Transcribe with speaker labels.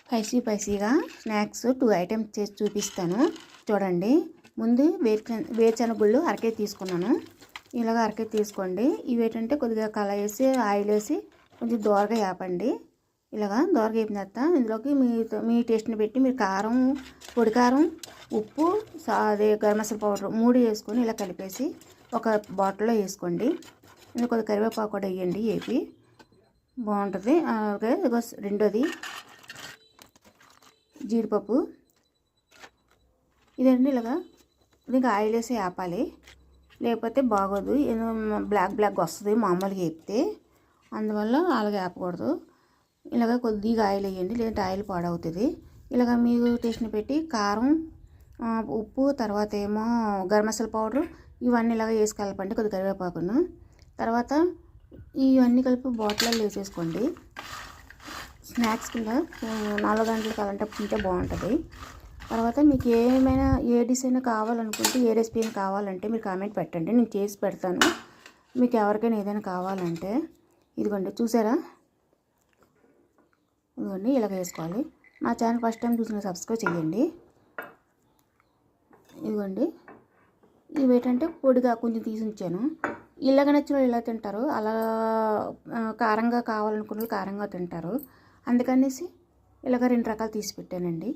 Speaker 1: స్పైసీగా snacks 2 items చేసి చూపిస్తాను చూడండి. ముందు వేరుశనగ గుళ్ళు అరకే తీసుకున్నాను. ఇలాగ అరకే తీసుకోండి. ఇవి ఏంటంటే కొద్దిగా కళాయి వేసి ఆయిల్ వేసి కొంచెం దోరగా వేపండి. ఇలాగా దోరగా వేపిన తర్వాత ఇందులోకి మీ టేస్ట్ని పెట్టి మీరు కారం, పొడి కారం, ఉప్పు, అదే గరం మసాలా పౌడర్ 3 వేసుకొని ఇలా కలిపేసి ఒక బాటిల్లో వేసుకోండి. ఇందులో కొద్దిగా కరివేపాకు కూడా వేయండి, వేపి బాగుంటుంది. అలాగే రెండోది జీడిపప్పు. ఇదండి ఇలాగా ఇంకా ఆయిల్ వేసి ఆపాలి, లేకపోతే బాగోదు. బ్లాక్ వస్తుంది మామూలుగా వేపితే, అందువల్ల అలాగే ఆపకూడదు. ఇలాగ కొద్దిగా ఆయిల్ వేయండి, లేదంటే ఆయిల్ పాడవుతుంది. ఇలాగ మీరు టేస్ట్ని పెట్టి కారం, ఉప్పు, తర్వాత ఏమో గరం మసాలా పౌడర్ ఇవన్నీ ఇలాగ వేసి కలపండి. కొద్దిగా కరివేపాకును తర్వాత ఇవన్నీ కలిపి బాటిల్లో వేసేసుకోండి. స్నాక్స్ కింద 4 గంటలు కావాలంటే తింటే బాగుంటుంది. తర్వాత మీకు ఏమైనా ఏ డిష్ అయినా కావాలనుకుంటే, ఏ రెసిపీ అయినా కావాలంటే మీరు కామెంట్ పెట్టండి, నేను చేసి పెడతాను. మీకు ఎవరికైనా ఏదైనా కావాలంటే ఇదిగోండి, చూసారా? ఇదిగోండి ఇలాగ వేసుకోవాలి. మా ఛానల్ ఫస్ట్ టైం చూసిన సబ్స్క్రైబ్ చేయండి. ఇదిగోండి ఇవి ఏంటంటే పొడిగా కొంచెం తీసి ఉంచాను. ఇలాగ నచ్చిన వాళ్ళు ఇలా తింటారు, అలా కారంగా కావాలనుకున్న కారంగా తింటారు. అందుకనేసి ఇలాగ 2 రకాలు తీసి పెట్టానండి.